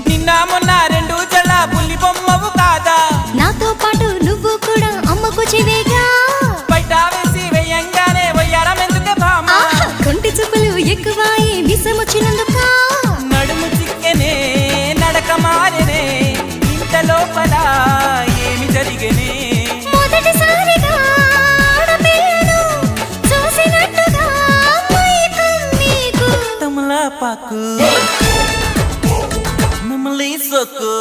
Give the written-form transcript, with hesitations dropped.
నిన్న మొన్న రెండు జడ పులి బొమ్మవు కాదా నాతో పాటు నువ్వు కూడా అమ్మకు చెవేగా బయట వేసి వెయ్యంగానే వయ్యారం ఎందుకే భామ కొంటి చూపులు ఎక్కువాయి విసమొచ్చినందుక నడుము చిక్కెనే నడక మారెనే ఇంత లోపల ఏమి జరిగనే మొదటిసారిగా ఆడపిల్లను చూసినట్టుగా మైకం నీకు తమలపాకు నమలి సొక్కు